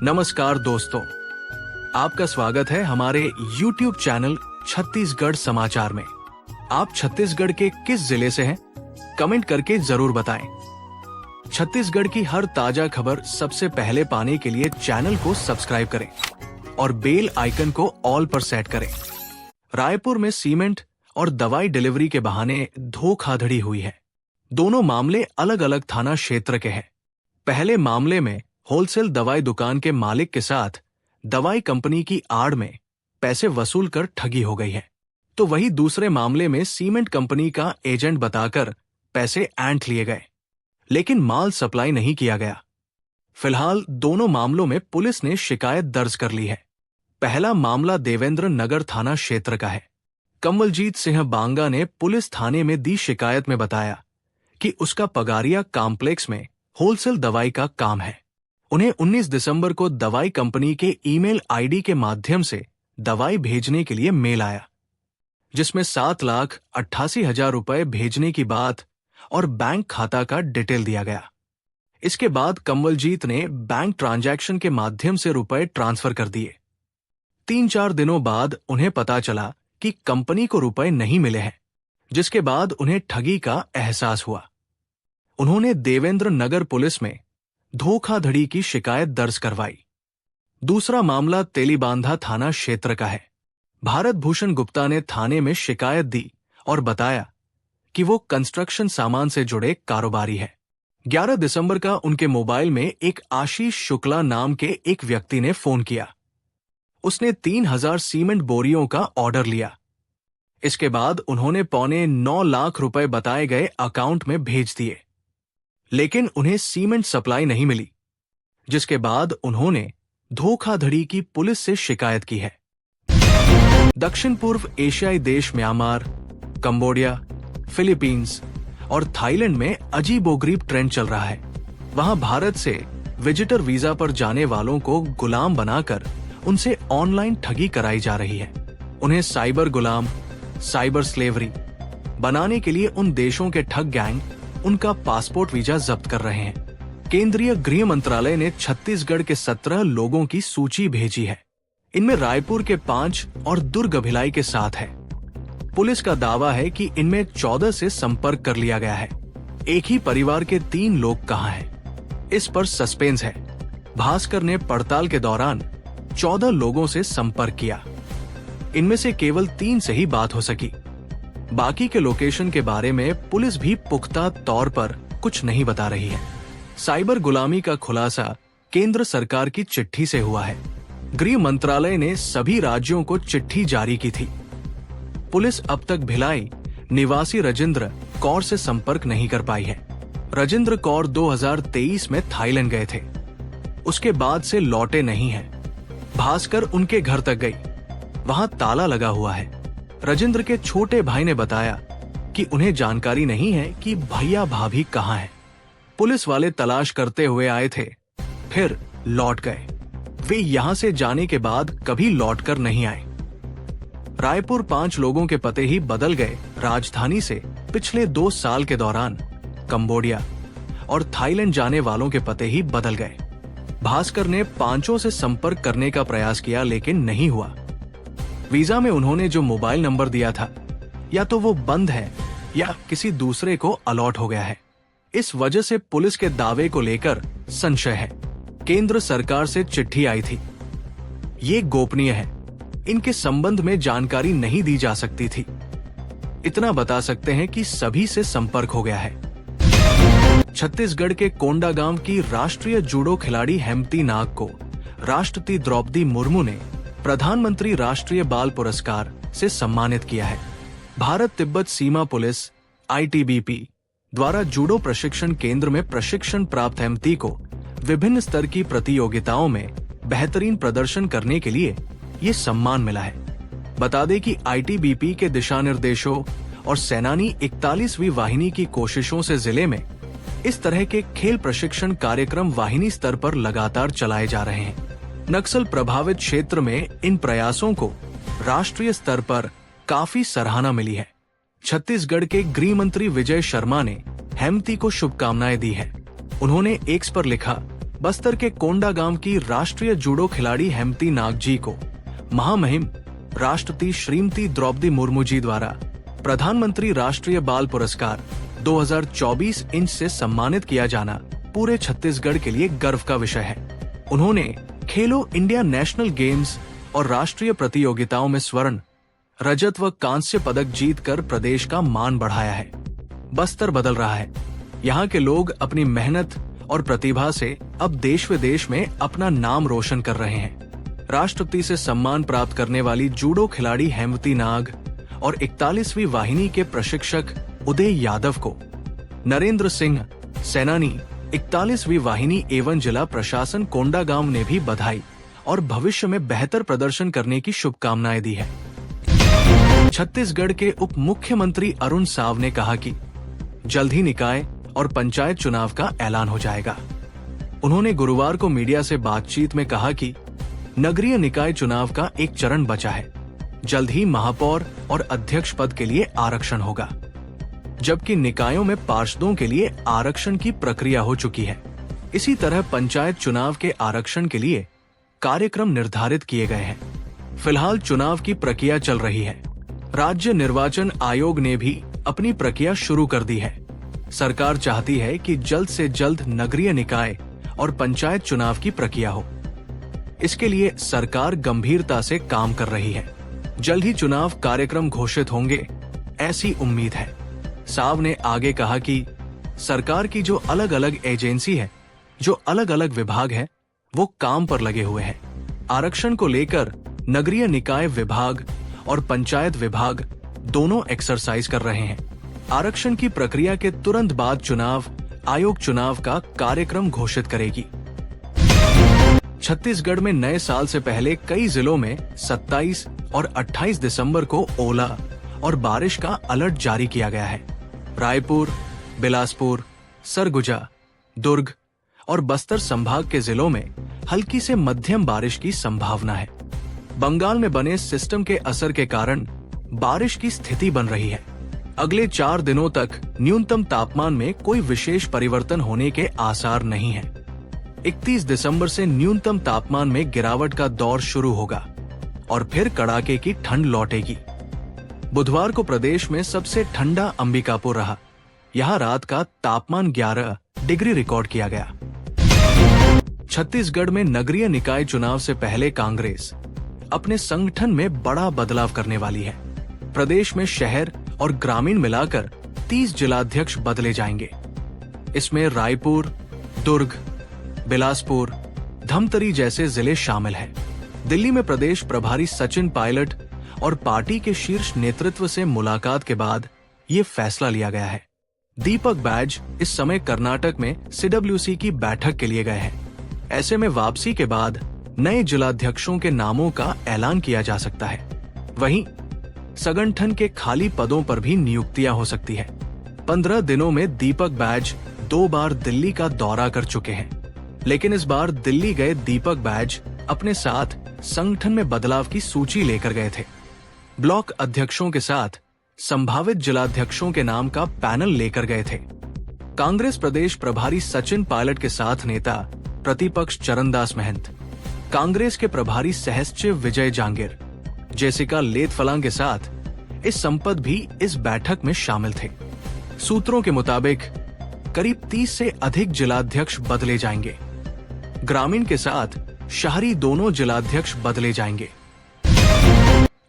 नमस्कार दोस्तों, आपका स्वागत है हमारे YouTube चैनल छत्तीसगढ़ समाचार में। आप छत्तीसगढ़ के किस जिले से हैं? कमेंट करके जरूर बताएं। छत्तीसगढ़ की हर ताजा खबर सबसे पहले पाने के लिए चैनल को सब्सक्राइब करें और बेल आइकन को ऑल पर सेट करें। रायपुर में सीमेंट और दवाई डिलीवरी के बहाने धोखाधड़ी हुई है। दोनों मामले अलग अलग थाना क्षेत्र के हैं। पहले मामले में होलसेल दवाई दुकान के मालिक के साथ दवाई कंपनी की आड़ में पैसे वसूल कर ठगी हो गई है, तो वही दूसरे मामले में सीमेंट कंपनी का एजेंट बताकर पैसे ऐंठ लिए गए, लेकिन माल सप्लाई नहीं किया गया। फिलहाल दोनों मामलों में पुलिस ने शिकायत दर्ज कर ली है। पहला मामला देवेंद्र नगर थाना क्षेत्र का है। कमलजीत सिंह बांगा ने पुलिस थाने में दी शिकायत में बताया कि उसका पगारिया कॉम्प्लेक्स में होलसेल दवाई का काम है। उन्हें 19 दिसंबर को दवाई कंपनी के ईमेल आईडी के माध्यम से दवाई भेजने के लिए मेल आया, जिसमें 7,88,000 रुपए भेजने की बात और बैंक खाता का डिटेल दिया गया। इसके बाद कमलजीत ने बैंक ट्रांजैक्शन के माध्यम से रुपए ट्रांसफर कर दिए। 3-4 दिनों बाद उन्हें पता चला कि कंपनी को रुपए नहीं मिले हैं, जिसके बाद उन्हें ठगी का एहसास हुआ। उन्होंने देवेंद्र नगर पुलिस में धोखाधड़ी की शिकायत दर्ज करवाई। दूसरा मामला तेलीबांधा थाना क्षेत्र का है। भारत भूषण गुप्ता ने थाने में शिकायत दी और बताया कि वो कंस्ट्रक्शन सामान से जुड़े कारोबारी है। 11 दिसंबर का उनके मोबाइल में एक आशीष शुक्ला नाम के एक व्यक्ति ने फोन किया। उसने 3,000 सीमेंट बोरियों का ऑर्डर लिया। इसके बाद उन्होंने 9.25 लाख रुपए बताए गए अकाउंट में भेज दिए, लेकिन उन्हें सीमेंट सप्लाई नहीं मिली, जिसके बाद उन्होंने धोखाधड़ी की पुलिस से शिकायत की है। दक्षिण पूर्व एशियाई देश म्यांमार, कंबोडिया, फिलीपींस और थाईलैंड में अजीबोगरीब ट्रेंड चल रहा है। वहां भारत से विजिटर वीजा पर जाने वालों को गुलाम बनाकर उनसे ऑनलाइन ठगी कराई जा रही है। उन्हें साइबर गुलाम, साइबर स्लेवरी बनाने के लिए उन देशों के ठग गैंग उनका पासपोर्ट वीजा जब्त कर रहे हैं। केंद्रीय गृह मंत्रालय ने छत्तीसगढ़ के 17 लोगों की सूची भेजी है। इनमें रायपुर के 5 और दुर्ग भिलाई के 7 है। पुलिस का दावा है कि इनमें 14 से संपर्क कर लिया गया है। एक ही परिवार के 3 लोग कहां हैं, इस पर सस्पेंस है। भास्कर ने पड़ताल के दौरान 14 लोगों से संपर्क किया। इनमें से केवल 3 से ही बात हो सकी। बाकी के लोकेशन के बारे में पुलिस भी पुख्ता तौर पर कुछ नहीं बता रही है। साइबर गुलामी का खुलासा केंद्र सरकार की चिट्ठी से हुआ है। गृह मंत्रालय ने सभी राज्यों को चिट्ठी जारी की थी। पुलिस अब तक भिलाई निवासी राजेंद्र कौर से संपर्क नहीं कर पाई है। राजेंद्र कौर 2023 में थाईलैंड गए थे, उसके बाद से लौटे नहीं हैं। भास्कर उनके घर तक गई, वहां ताला लगा हुआ है। राजेंद्र के छोटे भाई ने बताया कि उन्हें जानकारी नहीं है कि भैया भाभी कहां हैं। पुलिस वाले तलाश करते हुए आए थे, फिर लौट गए। वे यहां से जाने के बाद कभी लौटकर नहीं आए। रायपुर 5 लोगों के पते ही बदल गए। राजधानी से पिछले 2 साल के दौरान कंबोडिया और थाईलैंड जाने वालों के पते ही बदल गए। भास्कर ने 5 से संपर्क करने का प्रयास किया, लेकिन नहीं हुआ। वीजा में उन्होंने जो मोबाइल नंबर दिया था, या तो वो बंद है या किसी दूसरे को अलॉट हो गया है। इस वजह से पुलिस के दावे को लेकर संशय है। केंद्र सरकार से चिट्ठी आई थी, ये गोपनीय है, इनके संबंध में जानकारी नहीं दी जा सकती थी। इतना बता सकते हैं कि सभी से संपर्क हो गया है। छत्तीसगढ़ के कोंडागांव की राष्ट्रीय जूडो खिलाड़ी हेमती नाग को राष्ट्रपति द्रौपदी मुर्मू ने प्रधानमंत्री राष्ट्रीय बाल पुरस्कार से सम्मानित किया है। भारत तिब्बत सीमा पुलिस ITBP द्वारा जूडो प्रशिक्षण केंद्र में प्रशिक्षण प्राप्त हेमती को विभिन्न स्तर की प्रतियोगिताओं में बेहतरीन प्रदर्शन करने के लिए ये सम्मान मिला है। बता दें कि ITBP के दिशा निर्देशों और सेनानी 41वीं वाहिनी की कोशिशों से जिले में इस तरह के खेल प्रशिक्षण कार्यक्रम वाहिनी स्तर पर लगातार चलाए जा रहे हैं। नक्सल प्रभावित क्षेत्र में इन प्रयासों को राष्ट्रीय स्तर पर काफी सराहना मिली है। छत्तीसगढ़ के गृह मंत्री विजय शर्मा ने हेमती को शुभकामनाएं दी है। उन्होंने एक्स पर लिखा, बस्तर के कोंडागांव की राष्ट्रीय जूडो खिलाड़ी हेमती नाग जी को महामहिम राष्ट्रपति श्रीमती द्रौपदी मुर्मू जी द्वारा प्रधानमंत्री राष्ट्रीय बाल पुरस्कार 2024 इंच से सम्मानित किया जाना पूरे छत्तीसगढ़ के लिए गर्व का विषय है। उन्होंने खेलो इंडिया नेशनल गेम्स और राष्ट्रीय प्रतियोगिताओं में स्वर्ण, रजत व कांस्य पदक जीतकर प्रदेश का मान बढ़ाया है। बस्तर बदल रहा है। यहाँ के लोग अपनी मेहनत और प्रतिभा से अब देश विदेश में अपना नाम रोशन कर रहे हैं। राष्ट्रपति से सम्मान प्राप्त करने वाली जूडो खिलाड़ी हेमवती नाग और 41वीं वाहिनी के प्रशिक्षक उदय यादव को नरेंद्र सिंह सेनानी 41वीं वाहिनी एवं जिला प्रशासन कोंडागांव ने भी बधाई और भविष्य में बेहतर प्रदर्शन करने की शुभकामनाएं दी है। छत्तीसगढ़ के उप मुख्यमंत्री अरुण साव ने कहा कि जल्द ही निकाय और पंचायत चुनाव का ऐलान हो जाएगा। उन्होंने गुरुवार को मीडिया से बातचीत में कहा कि नगरीय निकाय चुनाव का एक चरण बचा है। जल्द ही महापौर और अध्यक्ष पद के लिए आरक्षण होगा, जबकि निकायों में पार्षदों के लिए आरक्षण की प्रक्रिया हो चुकी है। इसी तरह पंचायत चुनाव के आरक्षण के लिए कार्यक्रम निर्धारित किए गए हैं। फिलहाल चुनाव की प्रक्रिया चल रही है। राज्य निर्वाचन आयोग ने भी अपनी प्रक्रिया शुरू कर दी है। सरकार चाहती है कि जल्द से जल्द नगरीय निकाय और पंचायत चुनाव की प्रक्रिया हो। इसके लिए सरकार गंभीरता से काम कर रही है। जल्द ही चुनाव कार्यक्रम घोषित होंगे, ऐसी उम्मीद है। साव ने आगे कहा कि सरकार की जो अलग अलग एजेंसी है, जो अलग अलग विभाग है, वो काम पर लगे हुए हैं। आरक्षण को लेकर नगरीय निकाय विभाग और पंचायत विभाग दोनों एक्सरसाइज कर रहे हैं। आरक्षण की प्रक्रिया के तुरंत बाद चुनाव आयोग चुनाव का कार्यक्रम घोषित करेगी। छत्तीसगढ़ में नए साल से पहले कई जिलों में 27 और 28 दिसंबर को ओला और बारिश का अलर्ट जारी किया गया है। रायपुर, बिलासपुर, सरगुजा, दुर्ग और बस्तर संभाग के जिलों में हल्की से मध्यम बारिश की संभावना है। बंगाल में बने सिस्टम के असर के कारण बारिश की स्थिति बन रही है। अगले 4 दिनों तक न्यूनतम तापमान में कोई विशेष परिवर्तन होने के आसार नहीं है। 31 दिसंबर से न्यूनतम तापमान में गिरावट का दौर शुरू होगा और फिर कड़ाके की ठंड लौटेगी। बुधवार को प्रदेश में सबसे ठंडा अंबिकापुर रहा। यहाँ रात का तापमान 11 डिग्री रिकॉर्ड किया गया। छत्तीसगढ़ में नगरीय निकाय चुनाव से पहले कांग्रेस अपने संगठन में बड़ा बदलाव करने वाली है। प्रदेश में शहर और ग्रामीण मिलाकर 30 जिलाध्यक्ष बदले जाएंगे। इसमें रायपुर, दुर्ग, बिलासपुर, धमतरी जैसे जिले शामिल हैं। दिल्ली में प्रदेश प्रभारी सचिन पायलट और पार्टी के शीर्ष नेतृत्व से मुलाकात के बाद ये फैसला लिया गया है। दीपक बैज इस समय कर्नाटक में CWC की बैठक के लिए गए हैं। ऐसे में वापसी के बाद नए जिलाध्यक्षों के नामों का ऐलान किया जा सकता है। वहीं संगठन के खाली पदों पर भी नियुक्तियां हो सकती है। 15 दिनों में दीपक बैज 2 बार दिल्ली का दौरा कर चुके हैं, लेकिन इस बार दिल्ली गए दीपक बैज अपने साथ संगठन में बदलाव की सूची लेकर गए थे। ब्लॉक अध्यक्षों के साथ संभावित जिलाध्यक्षों के नाम का पैनल लेकर गए थे। कांग्रेस प्रदेश प्रभारी सचिन पायलट के साथ नेता प्रतिपक्ष चरणदास महंत, कांग्रेस के प्रभारी सहसचिव विजय जांगिर, जेसिका लेथफलांग के साथ इस संपत भी इस बैठक में शामिल थे। सूत्रों के मुताबिक करीब 30 से अधिक जिलाध्यक्ष बदले जाएंगे। ग्रामीण के साथ शहरी दोनों जिलाध्यक्ष बदले जाएंगे।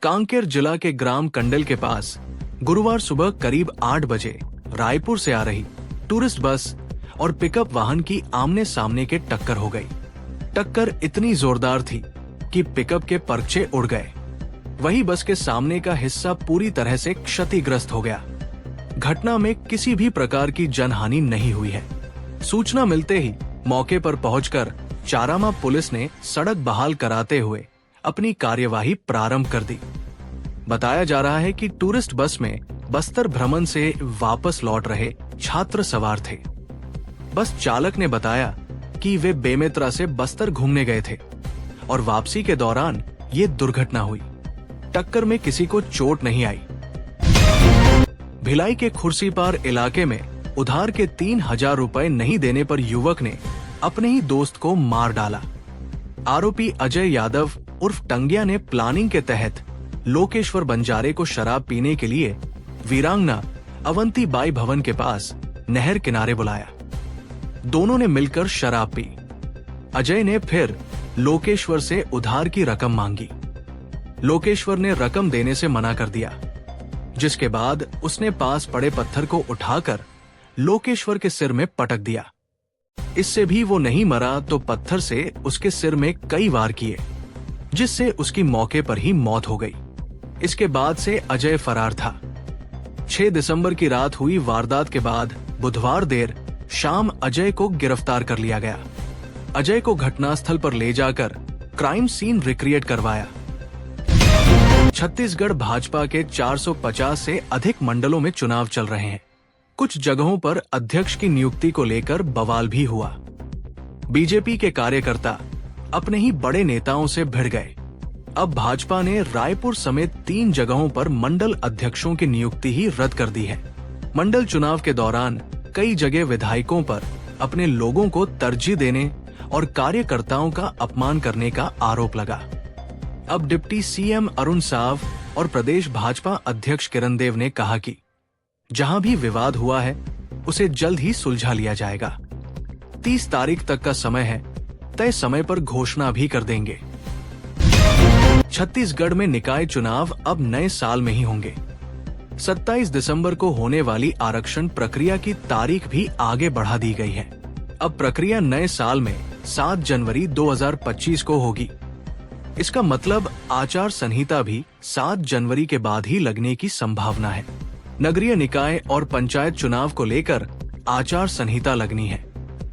कांकेर जिला के ग्राम कंडल के पास गुरुवार सुबह करीब 8 बजे रायपुर से आ रही टूरिस्ट बस और पिकअप वाहन की आमने सामने के टक्कर हो गई। टक्कर इतनी जोरदार थी कि पिकअप के परछे उड़ गए। वही बस के सामने का हिस्सा पूरी तरह से क्षतिग्रस्त हो गया। घटना में किसी भी प्रकार की जनहानि नहीं हुई है। सूचना मिलते ही मौके पर पहुंचकर चारामा पुलिस ने सड़क बहाल कराते हुए अपनी कार्यवाही प्रारंभ कर दी। बताया जा रहा है कि टूरिस्ट बस में बस्तर भ्रमण से वापस लौट रहे छात्र सवार थे। बस चालक ने बताया कि वे बेमेतरा से बस्तर घूमने गए थे और वापसी के दौरान ये दुर्घटना हुई। टक्कर में किसी को चोट नहीं आई। भिलाई के खुर्सीपार इलाके में उधार के 3000 रुपए नहीं देने पर युवक ने अपने ही दोस्त को मार डाला। आरोपी अजय यादव उर्फ टंगिया ने प्लानिंग के तहत लोकेश्वर बंजारे को शराब पीने के लिए वीरांगना अवंती बाई भवन के पास नहर किनारे बुलाया। दोनों ने मिलकर शराब पी। अजय ने फिर लोकेश्वर से उधार की रकम मांगी। लोकेश्वर ने रकम देने से मना कर दिया, जिसके बाद उसने पास पड़े पत्थर को उठाकर लोकेश्वर के सिर में पटक दिया। इससे भी वो नहीं मरा तो पत्थर से उसके सिर में कई वार किए, जिससे उसकी मौके पर ही मौत हो गई। इसके बाद से अजय फरार था। 6 दिसंबर की रात हुई वारदात के बाद बुधवार देर शाम अजय को गिरफ्तार कर लिया गया। अजय को घटनास्थल पर ले जाकर क्राइम सीन रिक्रिएट करवाया। छत्तीसगढ़ भाजपा के 450 से अधिक मंडलों में चुनाव चल रहे हैं। कुछ जगहों पर अध्यक्ष की नियुक्ति को लेकर बवाल भी हुआ। बीजेपी के कार्यकर्ता अपने ही बड़े नेताओं से भिड़ गए। अब भाजपा ने रायपुर समेत 3 जगहों पर मंडल अध्यक्षों की नियुक्ति ही रद्द कर दी है। मंडल चुनाव के दौरान कई जगह विधायकों पर अपने लोगों को तरजीह देने और कार्यकर्ताओं का अपमान करने का आरोप लगा। अब डिप्टी सीएम अरुण साव और प्रदेश भाजपा अध्यक्ष किरण देव ने कहा कि जहां भी विवाद हुआ है उसे जल्द ही सुलझा लिया जाएगा। 30 तारीख तक का समय है, तय समय पर घोषणा भी कर देंगे। छत्तीसगढ़ में निकाय चुनाव अब नए साल में ही होंगे। 27 दिसंबर को होने वाली आरक्षण प्रक्रिया की तारीख भी आगे बढ़ा दी गई है। अब प्रक्रिया नए साल में 7 जनवरी 2025 को होगी। इसका मतलब आचार संहिता भी 7 जनवरी के बाद ही लगने की संभावना है। नगरीय निकाय और पंचायत चुनाव को लेकर आचार संहिता लगनी है।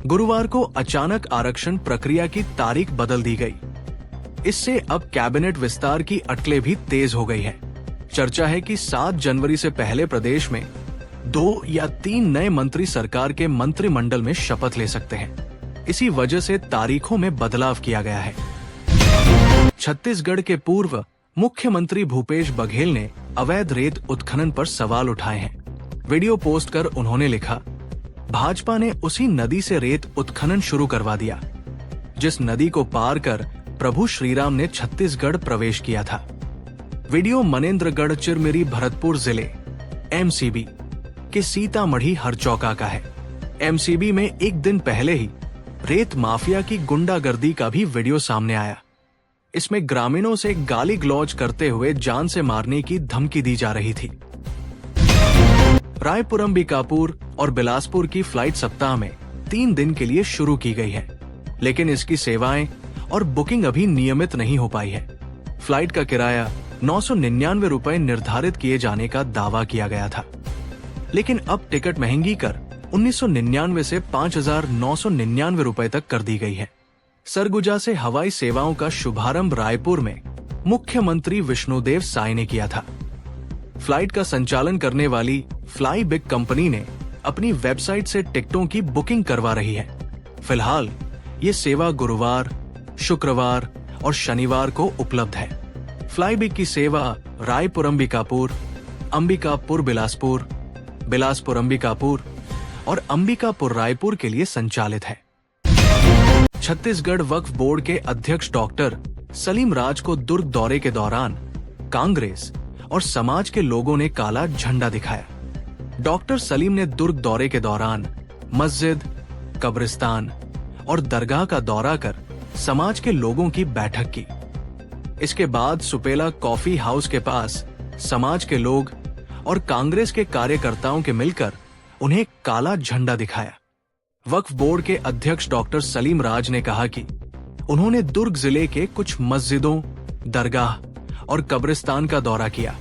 गुरुवार को अचानक आरक्षण प्रक्रिया की तारीख बदल दी गई। इससे अब कैबिनेट विस्तार की अटकलें भी तेज हो गई है। चर्चा है कि 7 जनवरी से पहले प्रदेश में 2 या 3 नए मंत्री सरकार के मंत्रिमंडल में शपथ ले सकते हैं। इसी वजह से तारीखों में बदलाव किया गया है। छत्तीसगढ़ के पूर्व मुख्यमंत्री भूपेश बघेल ने अवैध रेत उत्खनन पर सवाल उठाए हैं। वीडियो पोस्ट कर उन्होंने लिखा, भाजपा ने उसी नदी से रेत उत्खनन शुरू करवा दिया जिस नदी को पार कर प्रभु श्रीराम ने छत्तीसगढ़ प्रवेश किया था। वीडियो मनेन्द्रगढ़ चिरमिरी भरतपुर जिले एमसीबी के सीतामढ़ी हरचौका का है। एमसीबी में एक दिन पहले ही रेत माफिया की गुंडागर्दी का भी वीडियो सामने आया। इसमें ग्रामीणों से गाली गलौज करते हुए जान से मारने की धमकी दी जा रही थी। रायपुर, अंबिकापुर और बिलासपुर की फ्लाइट सप्ताह में 3 दिन के लिए शुरू की गई है, लेकिन इसकी सेवाएं और बुकिंग अभी नियमित नहीं हो पाई है। फ्लाइट का किराया 999 रुपए निर्धारित किए जाने का दावा किया गया था, लेकिन अब टिकट महंगी कर 1999 से 5,999 रुपए तक कर दी गई है। सरगुजा से हवाई सेवाओं का शुभारंभ रायपुर में मुख्यमंत्री विष्णुदेव साय ने किया था। फ्लाइट का संचालन करने वाली फ्लाई बिग कंपनी ने अपनी वेबसाइट से टिकटों की बुकिंग करवा रही है। फिलहाल ये सेवा गुरुवार, शुक्रवार और शनिवार को उपलब्ध है। फ्लाई बिग की सेवा रायपुर अंबिकापुर, अंबिकापुर बिलासपुर, बिलासपुर अंबिकापुर और अंबिकापुर रायपुर के लिए संचालित है। छत्तीसगढ़ वक्फ बोर्ड के अध्यक्ष डॉक्टर सलीम राज को दुर्ग दौरे के दौरान कांग्रेस और समाज के लोगों ने काला झंडा दिखाया। डॉक्टर सलीम ने दुर्ग दौरे के दौरान मस्जिद, कब्रिस्तान और दरगाह का दौरा कर समाज के लोगों की बैठक की। इसके बाद सुपेला कॉफी हाउस के पास समाज के लोग और कांग्रेस के कार्यकर्ताओं के मिलकर उन्हें काला झंडा दिखाया। वक्फ बोर्ड के अध्यक्ष डॉक्टर सलीम राज ने कहा कि उन्होंने दुर्ग जिले के कुछ मस्जिदों, दरगाह और कब्रिस्तान का दौरा किया।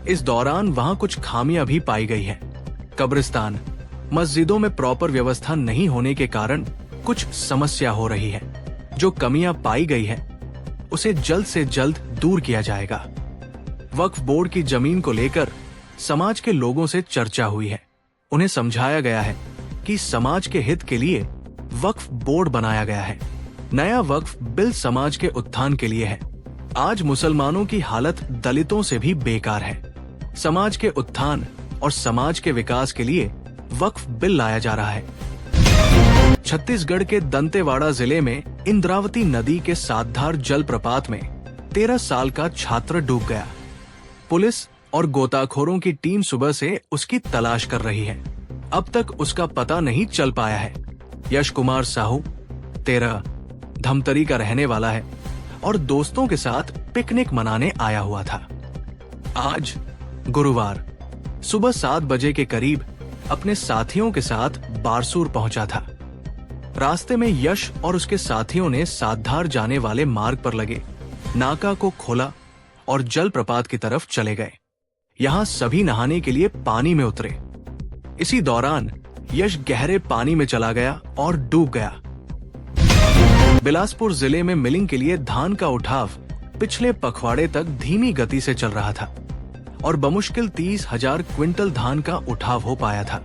इस दौरान वहां कुछ खामियां भी पाई गई है। कब्रिस्तान, मस्जिदों में प्रॉपर व्यवस्था नहीं होने के कारण कुछ समस्या हो रही है। जो कमियां पाई गई है उसे जल्द से जल्द दूर किया जाएगा। वक्फ बोर्ड की जमीन को लेकर समाज के लोगों से चर्चा हुई है। उन्हें समझाया गया है कि समाज के हित के लिए वक्फ बोर्ड बनाया गया है। नया वक्फ बिल समाज के उत्थान के लिए है। आज मुसलमानों की हालत दलितों से भी बेकार है। समाज के उत्थान और समाज के विकास के लिए वक्फ बिल लाया जा रहा है। छत्तीसगढ़ के दंतेवाड़ा जिले में इंद्रावती नदी के सातधार जलप्रपात में 13 साल का छात्र डूब गया। पुलिस और गोताखोरों की टीम सुबह से उसकी तलाश कर रही है। अब तक उसका पता नहीं चल पाया है। यश कुमार साहू 13 धमतरी का रहने वाला है और दोस्तों के साथ पिकनिक मनाने आया हुआ था। आज गुरुवार सुबह 7 बजे के करीब अपने साथियों के साथ बारसूर पहुंचा था। रास्ते में यश और उसके साथियों ने सातधार जाने वाले मार्ग पर लगे नाका को खोला और जलप्रपात की तरफ चले गए। यहाँ सभी नहाने के लिए पानी में उतरे। इसी दौरान यश गहरे पानी में चला गया और डूब गया। बिलासपुर जिले में मिलिंग के लिए धान का उठाव पिछले पखवाड़े तक धीमी गति से चल रहा था और बमुश्किल 30,000 क्विंटल धान का उठाव हो पाया था।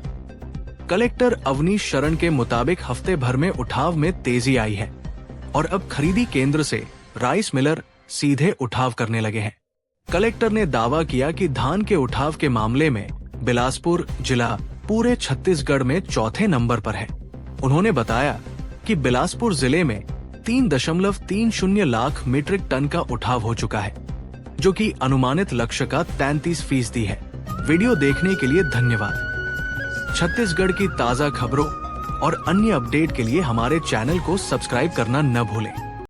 कलेक्टर अवनीश शरण के मुताबिक हफ्ते भर में उठाव में तेजी आई है और अब खरीदी केंद्र से राइस मिलर सीधे उठाव करने लगे हैं। कलेक्टर ने दावा किया कि धान के उठाव के मामले में बिलासपुर जिला पूरे छत्तीसगढ़ में चौथे नंबर पर है। उन्होंने बताया कि बिलासपुर जिले में 3.30 लाख मीट्रिक टन का उठाव हो चुका है, जो कि अनुमानित लक्ष्य का 33% है। वीडियो देखने के लिए धन्यवाद। छत्तीसगढ़ की ताजा खबरों और अन्य अपडेट के लिए हमारे चैनल को सब्सक्राइब करना न भूलें।